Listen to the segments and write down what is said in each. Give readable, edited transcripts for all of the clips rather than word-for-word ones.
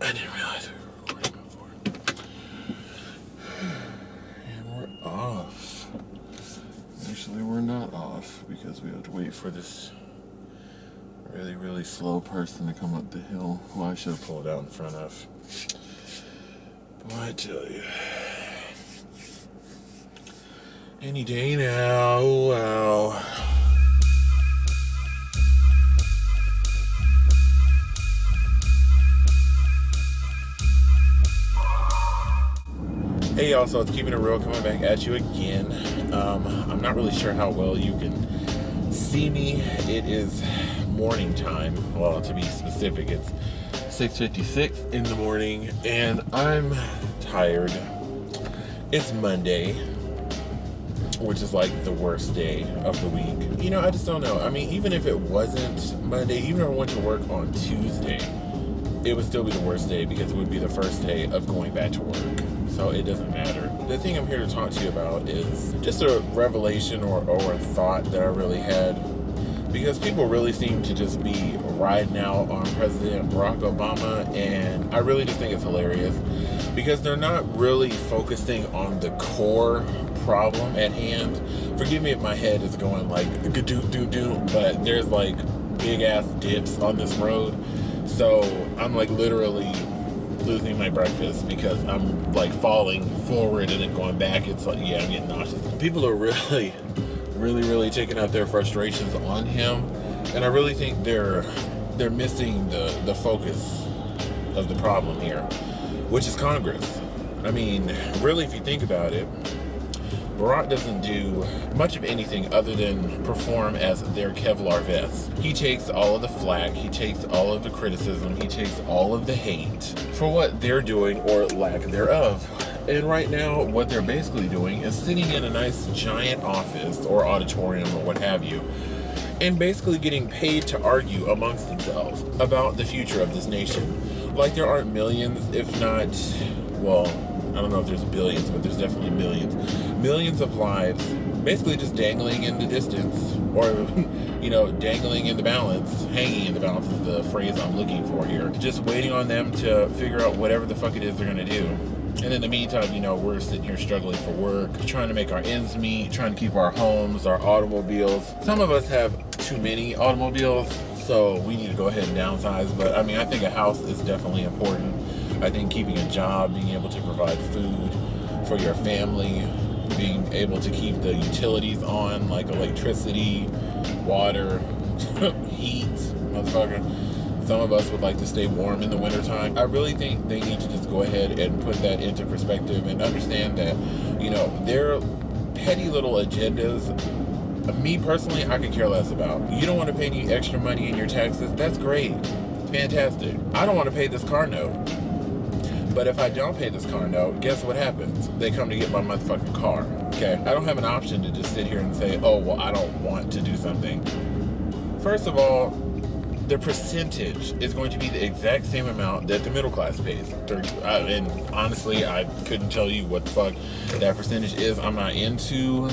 I didn't realize we were recording before. And we're off. Actually, we're not off because we have to wait for this really, really slow person to come up the hill, who I should have pulled out in front of. Boy, I tell you. Any day now, wow. Hey y'all, so it's Keeping It Real coming back at you again. I'm not really sure how well you can see me. It is morning time. Well, to be specific, it's 6:56 in the morning, and I'm tired. It's Monday, which is like the worst day of the week. You know, I just don't know. I mean, even if it wasn't Monday, even if I went to work on Tuesday, it would still be the worst day because it would be the first day of going back to work. So it doesn't matter. The thing I'm here to talk to you about is just a revelation or a thought that I really had. Because people really seem to just be riding out on President Barack Obama, and I really just think it's hilarious. Because they're not really focusing on the core problem at hand. Forgive me if my head is going like do, but there's like big ass dips on this road. So I'm like literally losing my breakfast because I'm like falling forward and then going back. It's like, yeah, I'm getting nauseous. People are really taking out their frustrations on him, and I really think they're missing the focus of the problem here, which is Congress. I mean, really, if you think about it, Barack doesn't do much of anything other than perform as their Kevlar vest. He takes all of the flack, he takes all of the criticism, he takes all of the hate for what they're doing or lack thereof. And right now, what they're basically doing is sitting in a nice giant office or auditorium or what have you, and basically getting paid to argue amongst themselves about the future of this nation. Like there aren't millions, if not, well, I don't know if there's billions, but there's definitely millions of lives basically just dangling in the distance, or you know, dangling in the balance, hanging in the balance is the phrase I'm looking for here, just waiting on them to figure out whatever the fuck it is they're gonna do. And in the meantime, you know, we're sitting here struggling for work, trying to make our ends meet, trying to keep our homes, our automobiles. Some of us have too many automobiles, so we need to go ahead and downsize. But I mean, I think a house is definitely important. I think keeping a job, being able to provide food for your family, being able to keep the utilities on, like electricity, water, heat, motherfucker. Some of us would like to stay warm in the wintertime. I really think they need to just go ahead and put that into perspective and understand that, you know, their petty little agendas, me personally, I could care less about. You don't want to pay any extra money in your taxes? That's great. Fantastic. I don't want to pay this car note. But if I don't pay this car note, guess what happens? They come to get my motherfucking car, okay? I don't have an option to just sit here and say, oh, well, I don't want to do something. First of all, the percentage is going to be the exact same amount that the middle class pays. And honestly, I couldn't tell you what the fuck that percentage is. I'm not into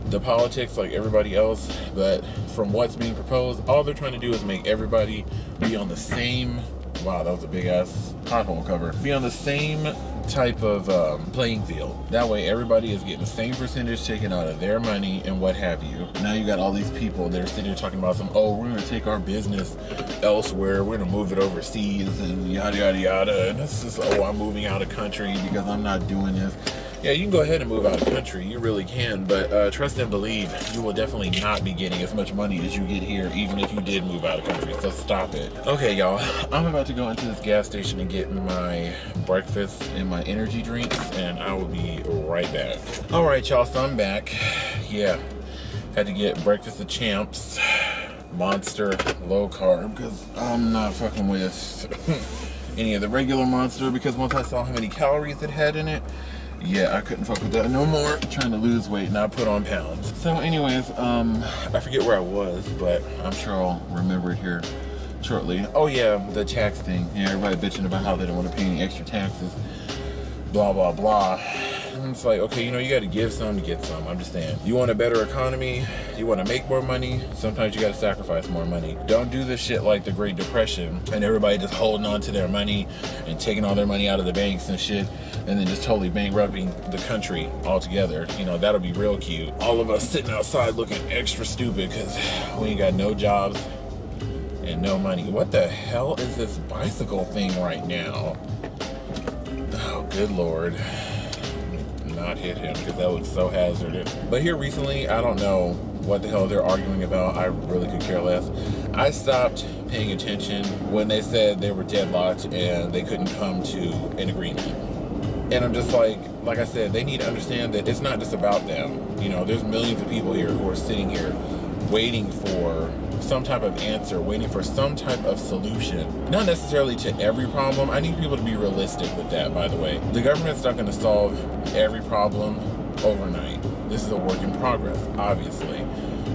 the politics like everybody else, but from what's being proposed, all they're trying to do is make everybody be on the same, wow, that was a big ass pothole cover, be on the same type of playing field. That way everybody is getting the same percentage taken out of their money and what have you. Now you got all these people that are sitting here talking about oh, we're gonna take our business elsewhere, we're gonna move it overseas and yada yada yada, and it's just, oh, I'm moving out of country because I'm not doing this. Yeah, you can go ahead and move out of country, you really can, but trust and believe, you will definitely not be getting as much money as you get here, even if you did move out of country, so stop it. Okay, y'all, I'm about to go into this gas station and get my breakfast and my energy drinks, and I will be right back. All right, y'all, so I'm back. Yeah, had to get breakfast of champs, Monster, low carb, because I'm not fucking with any of the regular Monster, because once I saw how many calories it had in it, yeah, I couldn't fuck with that no more. Trying to lose weight and not put on pounds. So anyways, I forget where I was, but I'm sure I'll remember it here shortly. Oh yeah, the tax thing. Yeah, everybody bitching about how they don't want to pay any extra taxes. Blah, blah, blah. And it's like, okay, you know, you got to give some to get some. I'm just saying, you want a better economy, you want to make more money, sometimes you got to sacrifice more money. Don't do this shit like the Great Depression and everybody just holding on to their money and taking all their money out of the banks and shit, and then just totally bankrupting the country altogether. You know, that'll be real cute. All of us sitting outside looking extra stupid because we ain't got no jobs and no money. What the hell is this bicycle thing right now? Oh, good Lord. Not hit him because that looks so hazardous. But here recently, I don't know what the hell they're arguing about. I really could care less. I stopped paying attention when they said they were deadlocked and they couldn't come to an agreement. And I'm just like I said, they need to understand that it's not just about them. You know, there's millions of people here who are sitting here waiting for some type of answer, waiting for some type of solution. Not necessarily to every problem. I need people to be realistic with that, by the way. The government's not going to solve every problem overnight. This is a work in progress, obviously.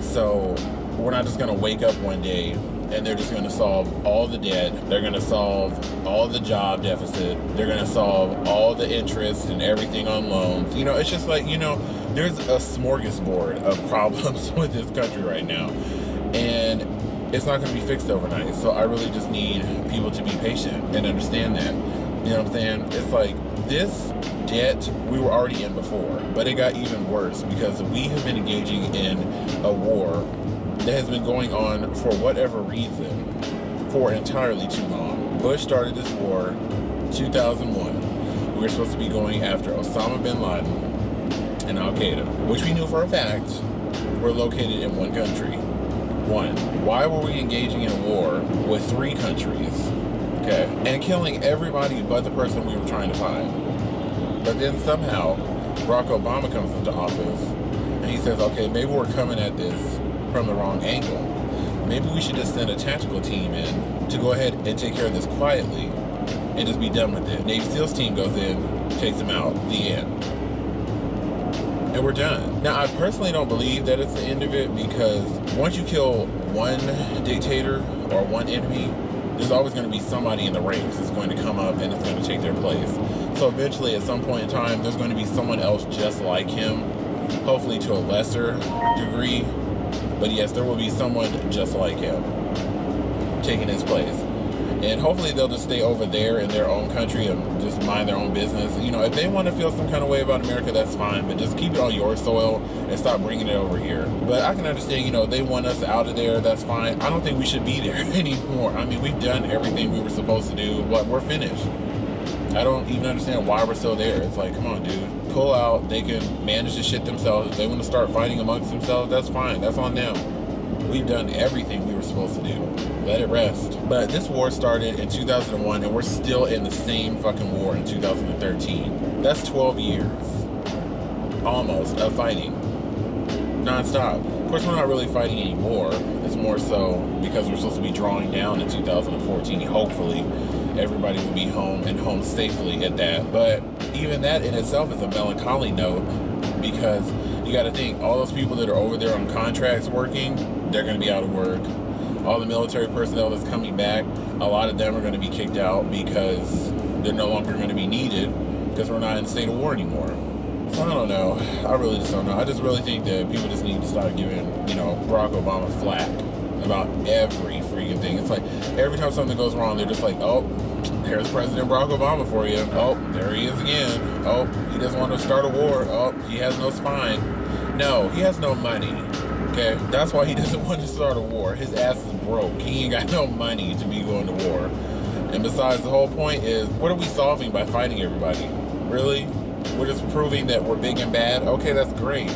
So we're not just going to wake up one day and they're just going to solve all the debt. They're going to solve all the job deficit. They're going to solve all the interest and everything on loans. You know, it's just like, you know, there's a smorgasbord of problems with this country right now. And it's not going to be fixed overnight. So I really just need people to be patient and understand that. You know what I'm saying? It's like this debt we were already in before, but it got even worse because we have been engaging in a war that has been going on for whatever reason for entirely too long. Bush started this war in 2001. We were supposed to be going after Osama bin Laden and Al Qaeda, which we knew for a fact were located in one country. Why were we engaging in a war with 3 countries, okay, and killing everybody but the person we were trying to find? But then somehow Barack Obama comes into office and he says, okay, maybe we're coming at this from the wrong angle. Maybe we should just send a tactical team in to go ahead and take care of this quietly and just be done with it. Navy SEALs team goes in, takes them out, the end. And we're done. Now, I personally don't believe that it's the end of it because once you kill one dictator or one enemy, there's always going to be somebody in the ranks that's going to come up and it's going to take their place. So eventually, at some point in time, there's going to be someone else just like him, hopefully to a lesser degree. But yes, there will be someone just like him taking his place. And hopefully they'll just stay over there in their own country and just mind their own business. You know, if they want to feel some kind of way about America, that's fine. But just keep it on your soil and stop bringing it over here. But I can understand, you know, they want us out of there. That's fine. I don't think we should be there anymore. I mean, we've done everything we were supposed to do, but we're finished. I don't even understand why we're still there. It's like, come on, dude. Pull out. They can manage the shit themselves. If they want to start fighting amongst themselves, that's fine. That's on them. We've done everything we were supposed to do. Let it rest. But this war started in 2001 and we're still in the same fucking war in 2013. That's 12 years. Almost of fighting. Non-stop. Of course, we're not really fighting anymore. It's more so because we're supposed to be drawing down in 2014. Hopefully, everybody will be home and home safely at that. But even that in itself is a melancholy note because you got to think, all those people that are over there on contracts working, they're going to be out of work. All the military personnel that's coming back, a lot of them are going to be kicked out because they're no longer going to be needed because we're not in a state of war anymore. So I don't know. I really just don't know. I just really think that people just need to start giving, you know, Barack Obama flack about every freaking thing. It's like every time something goes wrong, they're just like, oh, there's President Barack Obama for you. Oh, there he is again. Oh, he doesn't want to start a war. Oh, he has no spine. No, he has no money. Okay, that's why he doesn't want to start a war. His ass is broke. He ain't got no money to be going to war. And besides, the whole point is, what are we solving by fighting everybody? Really? We're just proving that we're big and bad? Okay, that's great.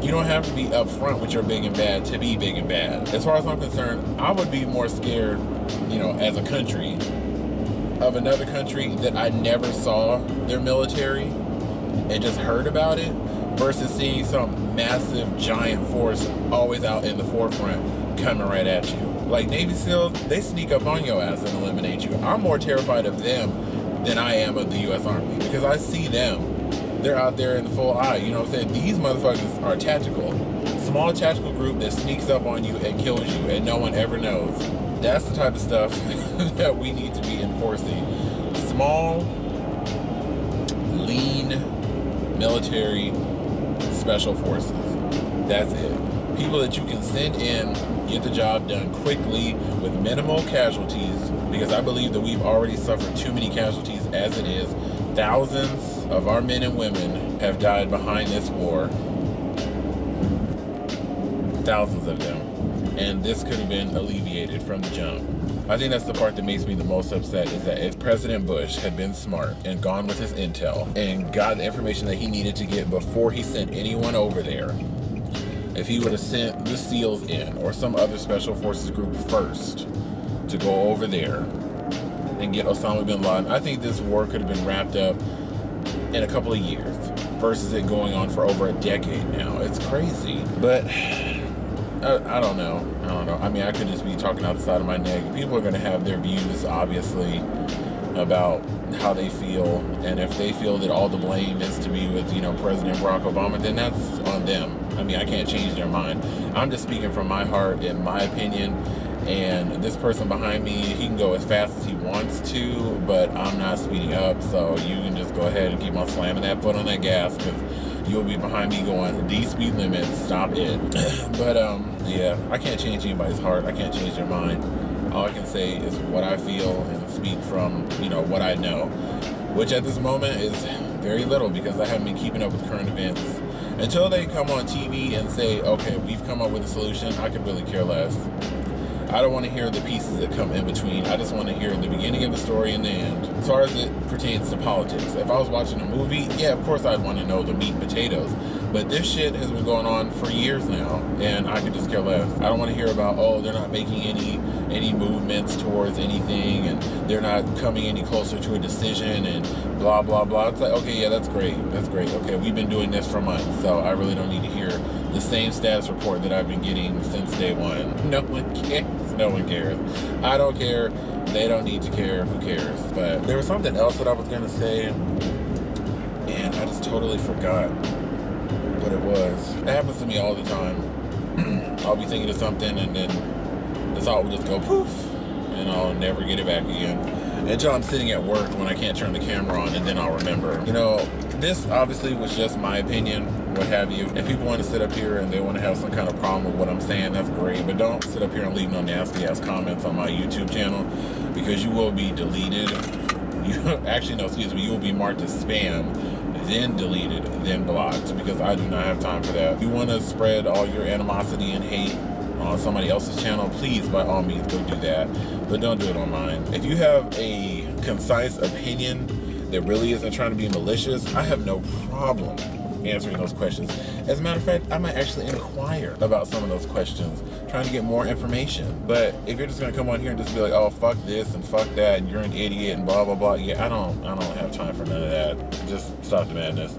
You don't have to be upfront with your big and bad to be big and bad. As far as I'm concerned, I would be more scared, you know, as a country, of another country that I never saw their military and just heard about it, versus seeing some massive giant force always out in the forefront coming right at you. Like Navy SEALs, they sneak up on your ass and eliminate you. I'm more terrified of them than I am of the U.S. Army because I see them. They're out there in the full eye. You know what I'm saying? These motherfuckers are tactical. Small tactical group that sneaks up on you and kills you and no one ever knows. That's the type of stuff that we need to be enforcing. Small, lean, military, special forces. That's it. People that you can send in, get the job done quickly with minimal casualties, because I believe that we've already suffered too many casualties as it is. Thousands of our men and women have died behind this war. Thousands of them. And this could have been alleviated from the jump. I think that's the part that makes me the most upset, is that if President Bush had been smart and gone with his intel and got the information that he needed to get before he sent anyone over there, if he would have sent the SEALs in or some other special forces group first to go over there and get Osama bin Laden, I think this war could have been wrapped up in a couple of years versus it going on for over a decade now. It's crazy. But I don't know. I mean, I could just be talking out the side of my neck. People are going to have their views, obviously, about how they feel. And if they feel that all the blame is to be with, President Barack Obama, then that's on them. I mean, I can't change their mind. I'm just speaking from my heart and my opinion. And this person behind me, he can go as fast as he wants to, but I'm not speeding up. So you can just go ahead and keep on slamming that foot on that gas, because you'll be behind me going, these speed limits, stop it. But yeah, I can't change anybody's heart. I can't change their mind. All I can say is what I feel and speak from, what I know, which at this moment is very little, because I haven't been keeping up with current events. Until they come on TV and say, okay, we've come up with a solution, I could really care less. I don't want to hear the pieces that come in between. I just want to hear the beginning of the story and the end. As far as it pertains to politics, if I was watching a movie, yeah, of course I'd want to know the meat and potatoes. But this shit has been going on for years now, and I could just care less. I don't want to hear about, they're not making any movements towards anything, and they're not coming any closer to a decision, and blah, blah, blah. It's like, okay, yeah, that's great. Okay, we've been doing this for months, so I really don't need to hear the same status report that I've been getting since day one. No one cares. No one cares. I don't care. They don't need to care. Who cares? But there was something else that I was going to say, and I just totally forgot what it was. It happens to me all the time. I'll be thinking of something, and then the thought will just go poof, and I'll never get it back again. Until I'm sitting at work when I can't turn the camera on, and then I'll remember. This obviously was just my opinion, what have you. If people want to sit up here and they want to have some kind of problem with what I'm saying, that's great. But don't sit up here and leave no nasty ass comments on my YouTube channel, because you will be deleted. You will be marked as spam, then deleted, then blocked, because I do not have time for that. If you want to spread all your animosity and hate on somebody else's channel, please, by all means, go do that. But don't do it on mine. If you have a concise opinion that really isn't trying to be malicious, I have no problem answering those questions. As a matter of fact, I might actually inquire about some of those questions, trying to get more information. But if you're just gonna come on here and just be like, oh, fuck this and fuck that, and you're an idiot and blah blah blah, yeah, I don't have time for none of that. Just stop the madness.